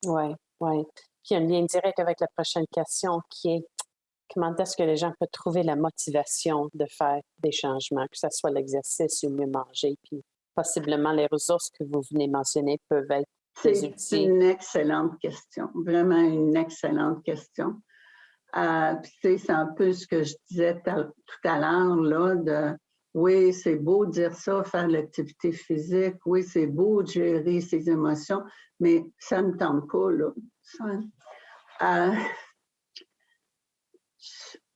Oui, oui. Puis il y a un lien direct avec la prochaine question qui est comment est-ce que les gens peuvent trouver la motivation de faire des changements, que ce soit l'exercice ou mieux manger, puis possiblement les ressources que vous venez mentionner peuvent être des outils. C'est une excellente question, vraiment une excellente question. Puis c'est un peu ce que je disais tout à l'heure, là, oui, c'est beau de dire ça, faire l'activité physique, oui, c'est beau de gérer ses émotions, mais ça ne me tente pas, là.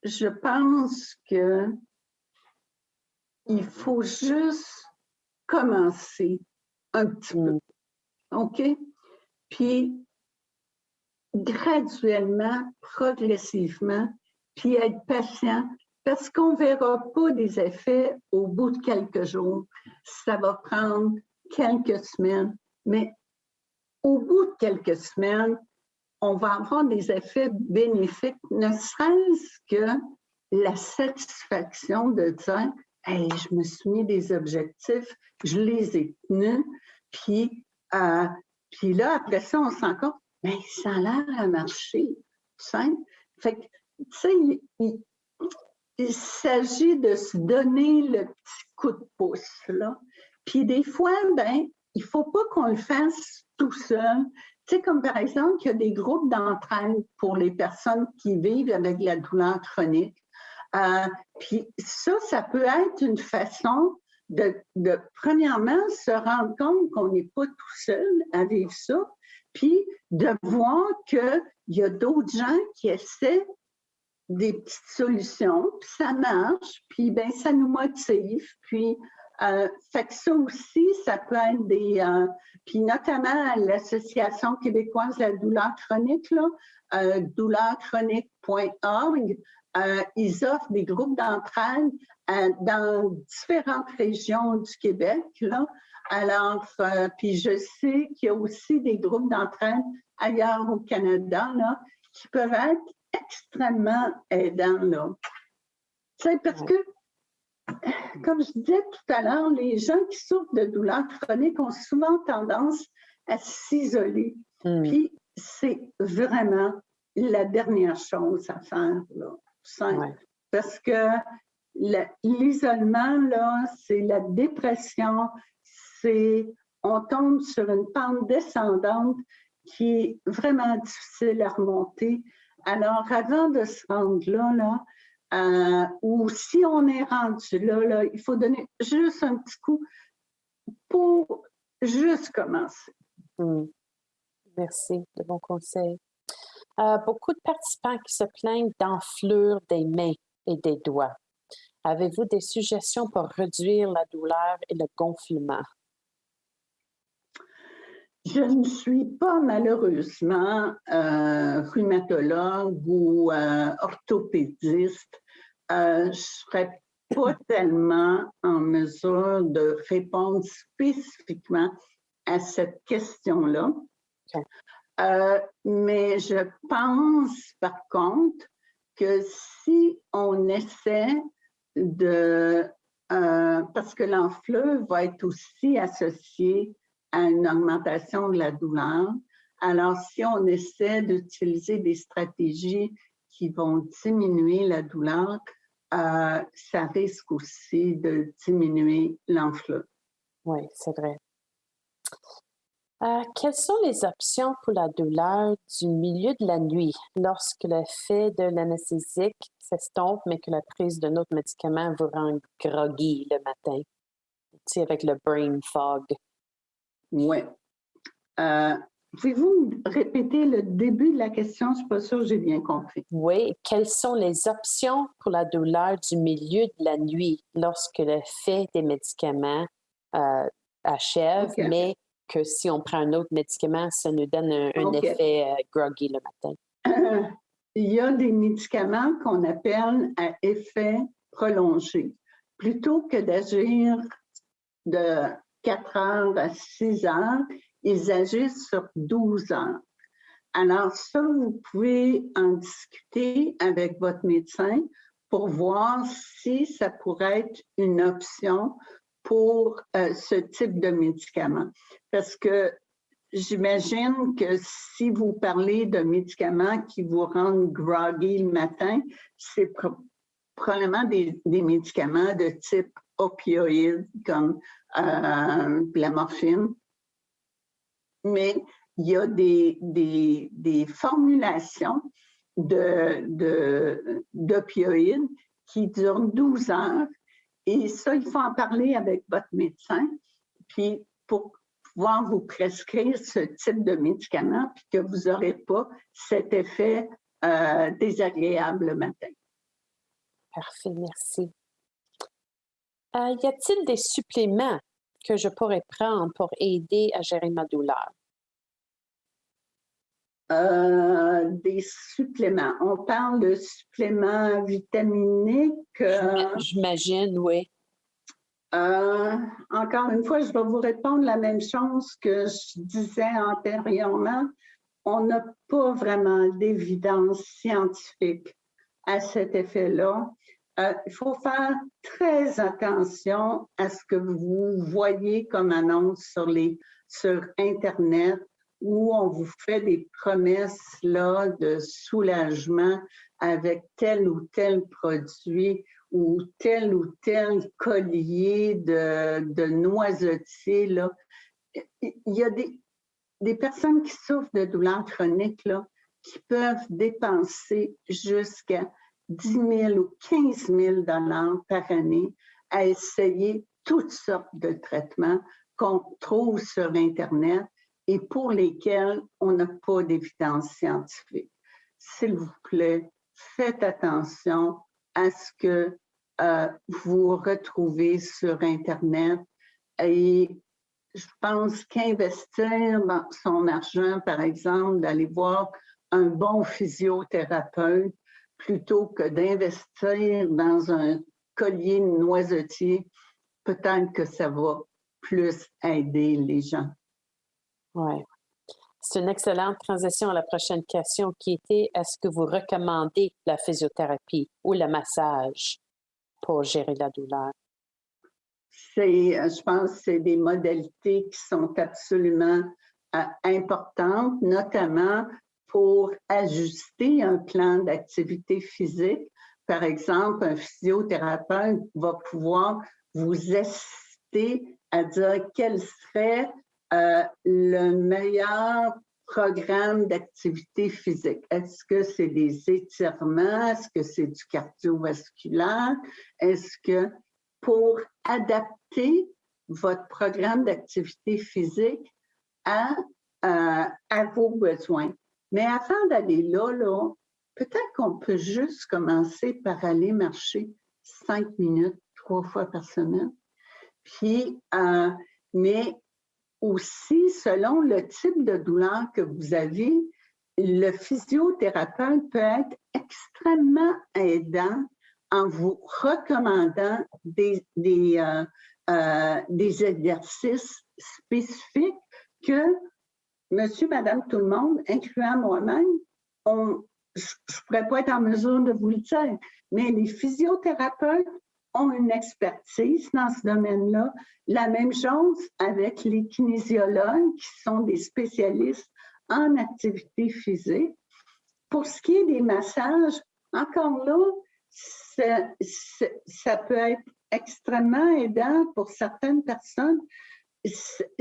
Je pense qu'il faut juste commencer un petit peu, OK? Puis graduellement, progressivement, puis être patient, parce qu'on ne verra pas des effets au bout de quelques jours. Ça va prendre quelques semaines, mais au bout de quelques semaines, on va avoir des effets bénéfiques, ne serait-ce que la satisfaction de dire « Hey, je me suis mis des objectifs, je les ai tenus, puis là, après ça, on se rend compte, mais ça a l'air à marcher. » Fait que, tu sais, il s'agit de se donner le petit coup de pouce, là. Puis des fois, ben, il ne faut pas qu'on le fasse tout seul. Tu sais, comme par exemple, il y a des groupes d'entraide pour les personnes qui vivent avec la douleur chronique. Puis ça peut être une façon de premièrement, se rendre compte qu'on n'est pas tout seul à vivre ça, puis de voir qu'il y a d'autres gens qui essaient des petites solutions, puis ça marche, puis ben ça nous motive, puis fait que ça aussi, ça peut être des... puis notamment l'Association québécoise de la douleur chronique, là, douleur-chronique.org, ils offrent des groupes d'entraide dans différentes régions du Québec, là. Alors, puis je sais qu'il y a aussi des groupes d'entraide ailleurs au Canada, là, qui peuvent être extrêmement aidants, là. Tu sais, parce que, comme je disais tout à l'heure, les gens qui souffrent de douleurs chroniques ont souvent tendance à s'isoler. Puis, c'est vraiment la dernière chose à faire, là. Parce que l'isolement, là, c'est la dépression, on tombe sur une pente descendante qui est vraiment difficile à remonter. Alors, avant de se rendre là, ou si on est rendu là, il faut donner juste un petit coup pour juste commencer. Merci, de bons conseils. Beaucoup de participants qui se plaignent d'enflure des mains et des doigts. Avez-vous des suggestions pour réduire la douleur et le gonflement? Je ne suis pas malheureusement rhumatologue ou orthopédiste. Je ne serais pas tellement en mesure de répondre spécifiquement à cette question-là. Okay. Mais je pense par contre que si on essaie parce que l'enflure va être aussi associée à une augmentation de la douleur. Alors, si on essaie d'utiliser des stratégies qui vont diminuer la douleur, ça risque aussi de diminuer l'enflure. Oui, c'est vrai. Quelles sont les options pour la douleur du milieu de la nuit lorsque l'effet de l'anesthésique s'estompe, mais que la prise d'un autre médicament vous rend groggy le matin? Tu sais, avec le brain fog. Oui. Pouvez-vous me répéter le début de la question? Je ne suis pas sûre que j'ai bien compris. Oui. Quelles sont les options pour la douleur du milieu de la nuit lorsque l'effet des médicaments achève, OK. mais que si on prend un autre médicament, ça nous donne un OK. effet groggy le matin? Il y a des médicaments qu'on appelle à effet prolongé. Plutôt que d'agir de 4 heures à 6 heures, ils agissent sur 12 heures. Alors ça, vous pouvez en discuter avec votre médecin pour voir si ça pourrait être une option pour ce type de médicament. Parce que j'imagine que si vous parlez de médicaments qui vous rendent groggy le matin, c'est probablement des médicaments de type opioïde comme la morphine. Mais il y a des formulations d'opioïdes qui durent 12 heures. Et ça, il faut en parler avec votre médecin. Puis pour pouvoir vous prescrire ce type de médicament, puis que vous n'aurez pas cet effet désagréable le matin. Parfait, merci. Y a-t-il des suppléments que je pourrais prendre pour aider à gérer ma douleur? Des suppléments. On parle de suppléments vitaminiques. J'imagine, oui. Encore une fois, je vais vous répondre la même chose que je disais antérieurement. On n'a pas vraiment d'évidence scientifique à cet effet-là. Il faut faire très attention à ce que vous voyez comme annonce sur Internet, où on vous fait des promesses là, de soulagement avec tel ou tel produit ou tel collier de noisetiers. Là. Il y a des personnes qui souffrent de douleurs chroniques là, qui peuvent dépenser jusqu'à 10 000 ou 15 000 $ par année à essayer toutes sortes de traitements qu'on trouve sur Internet et pour lesquels on n'a pas d'évidence scientifique. S'il vous plaît, faites attention à ce que vous retrouvez sur Internet et je pense qu'investir dans son argent, par exemple, d'aller voir un bon physiothérapeute plutôt que d'investir dans un collier noisetier, peut-être que ça va plus aider les gens. Oui. C'est une excellente transition à la prochaine question qui était, est-ce que vous recommandez la physiothérapie ou le massage pour gérer la douleur? Je pense que c'est des modalités qui sont absolument importantes, notamment pour ajuster un plan d'activité physique. Par exemple, un physiothérapeute va pouvoir vous assister à dire quel serait le meilleur programme d'activité physique. Est-ce que c'est des étirements? Est-ce que c'est du cardiovasculaire? Est-ce que pour adapter votre programme d'activité physique à vos besoins. Mais avant d'aller là, peut-être qu'on peut juste commencer par aller marcher 5 minutes, 3 fois par semaine. Puis, mais aussi, selon le type de douleur que vous avez, le physiothérapeute peut être extrêmement aidant en vous recommandant des exercices spécifiques que monsieur, madame, tout le monde, incluant moi-même, je ne pourrais pas être en mesure de vous le dire, mais les physiothérapeutes ont une expertise dans ce domaine-là. La même chose avec les kinésiologues qui sont des spécialistes en activité physique. Pour ce qui est des massages, encore là, ça peut être extrêmement aidant pour certaines personnes.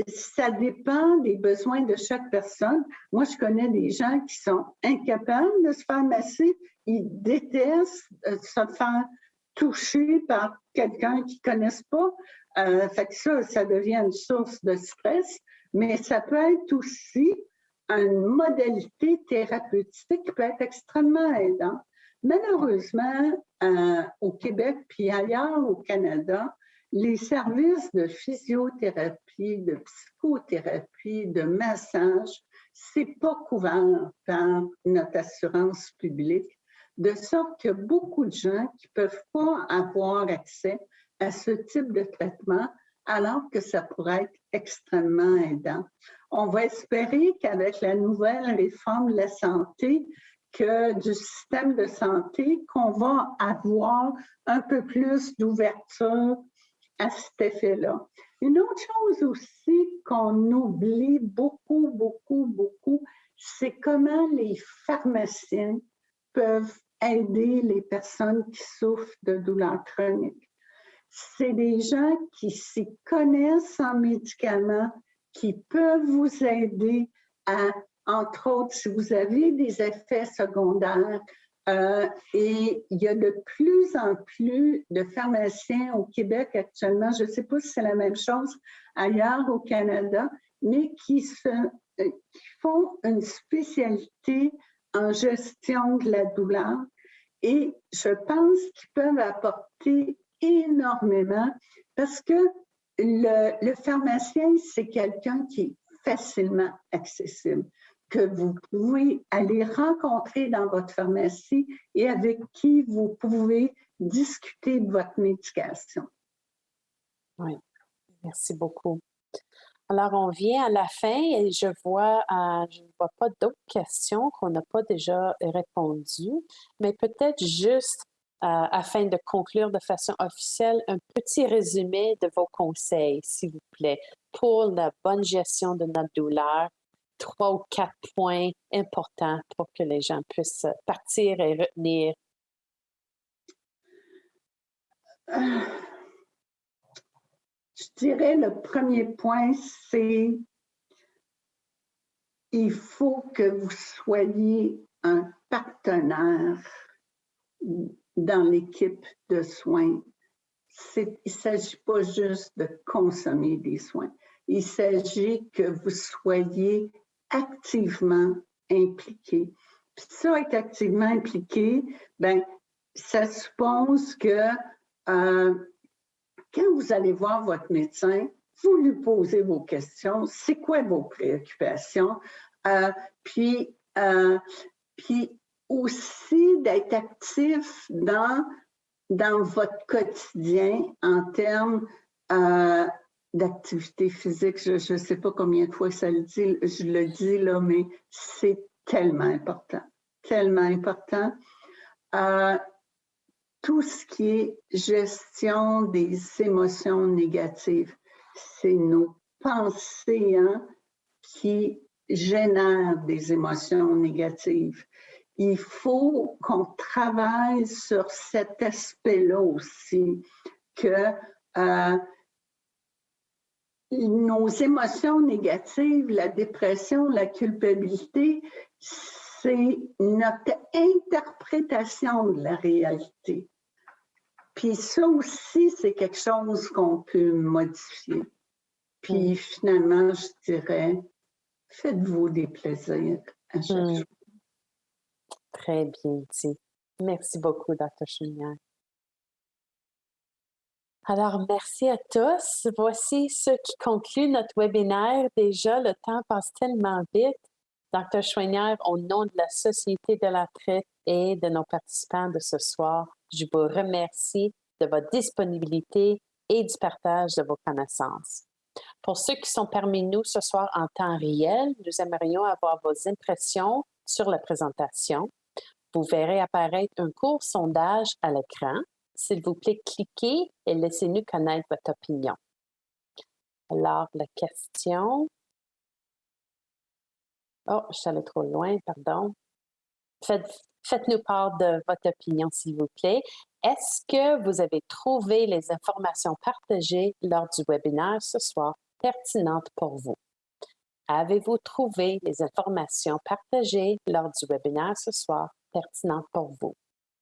Ça dépend des besoins de chaque personne. Moi, je connais des gens qui sont incapables de se faire masser. Ils détestent se faire toucher par quelqu'un qu'ils ne connaissent pas. Fait que ça devient une source de stress. Mais ça peut être aussi une modalité thérapeutique qui peut être extrêmement aidante. Malheureusement, au Québec puis ailleurs au Canada, les services de physiothérapie, de psychothérapie, de massage, c'est pas couvert par notre assurance publique, de sorte qu'il y a beaucoup de gens qui peuvent pas avoir accès à ce type de traitement, alors que ça pourrait être extrêmement aidant. On va espérer qu'avec la nouvelle réforme de la santé, du système de santé, qu'on va avoir un peu plus d'ouverture à cet effet-là. Une autre chose aussi qu'on oublie beaucoup, beaucoup, beaucoup, c'est comment les pharmaciens peuvent aider les personnes qui souffrent de douleurs chroniques. C'est des gens qui s'y connaissent en médicaments, qui peuvent vous aider à, entre autres, si vous avez des effets secondaires, et il y a de plus en plus de pharmaciens au Québec actuellement, je ne sais pas si c'est la même chose ailleurs au Canada, mais qui font une spécialité en gestion de la douleur. Et je pense qu'ils peuvent apporter énormément parce que le pharmacien, c'est quelqu'un qui est facilement accessible, que vous pouvez aller rencontrer dans votre pharmacie et avec qui vous pouvez discuter de votre médication. Oui, merci beaucoup. Alors, on vient à la fin et je ne vois pas d'autres questions qu'on n'a pas déjà répondues, mais peut-être juste afin de conclure de façon officielle, un petit résumé de vos conseils, s'il vous plaît, pour la bonne gestion de notre douleur. 3 ou 4 points importants pour que les gens puissent partir et retenir. Je dirais le premier point, c'est il faut que vous soyez un partenaire dans l'équipe de soins. Il ne s'agit pas juste de consommer des soins. Il s'agit que vous soyez activement impliqué. Puis ça, être activement impliqué, ben, ça suppose que quand vous allez voir votre médecin, vous lui posez vos questions, c'est quoi vos préoccupations, puis aussi d'être actif dans votre quotidien en termes d'activité physique. Je ne sais pas combien de fois je le dis là, mais c'est tellement important, tellement important. Tout ce qui est gestion des émotions négatives, c'est nos pensées qui génèrent des émotions négatives. Il faut qu'on travaille sur cet aspect-là aussi, que nos émotions négatives, la dépression, la culpabilité, c'est notre interprétation de la réalité. Puis ça aussi, c'est quelque chose qu'on peut modifier. Puis finalement, je dirais, faites-vous des plaisirs à chaque jour. Très bien dit. Merci beaucoup, Dr. Chouinière. Alors, merci à tous. Voici ce qui conclut notre webinaire. Déjà, le temps passe tellement vite. Dr. Chouinière, au nom de la Société de la traite et de nos participants de ce soir, je vous remercie de votre disponibilité et du partage de vos connaissances. Pour ceux qui sont parmi nous ce soir en temps réel, nous aimerions avoir vos impressions sur la présentation. Vous verrez apparaître un court sondage à l'écran. S'il vous plaît, cliquez et laissez-nous connaître votre opinion. Alors, la question... Oh, je suis allée trop loin, pardon. Faites-nous part de votre opinion, s'il vous plaît. Est-ce que vous avez trouvé les informations partagées lors du webinaire ce soir pertinentes pour vous? Avez-vous trouvé les informations partagées lors du webinaire ce soir pertinentes pour vous?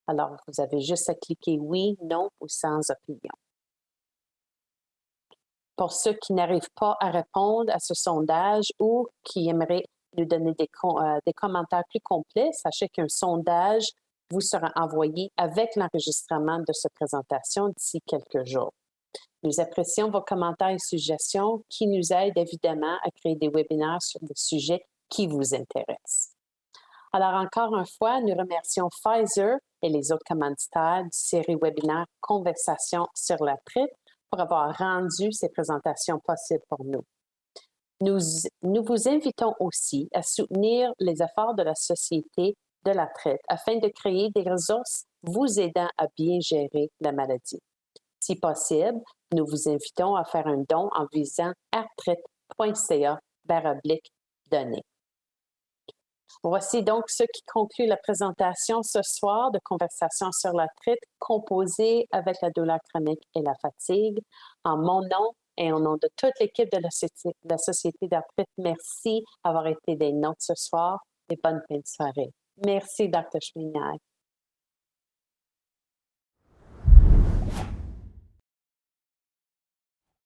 Alors, vous avez juste à cliquer oui, non ou sans opinion. Pour ceux qui n'arrivent pas à répondre à ce sondage ou qui aimeraient nous donner des commentaires plus complets, sachez qu'un sondage vous sera envoyé avec l'enregistrement de cette présentation d'ici quelques jours. Nous apprécions vos commentaires et suggestions qui nous aident évidemment à créer des webinaires sur des sujets qui vous intéressent. Alors, encore une fois, nous remercions Pfizer et les autres commanditaires du série webinaire Conversation sur la traite pour avoir rendu ces présentations possibles pour nous. Nous vous invitons aussi à soutenir les efforts de la Société de la traite afin de créer des ressources vous aidant à bien gérer la maladie. Si possible, nous vous invitons à faire un don en visant arttraite.ca/donner. Voici donc ce qui conclut la présentation ce soir de Conversation sur la traite composée avec la douleur chronique et la fatigue. En mon nom et au nom de toute l'équipe de la Société d'arthrite, merci d'avoir été des nôtres ce soir et bonne fin de soirée. Merci, Dr. Schminiak.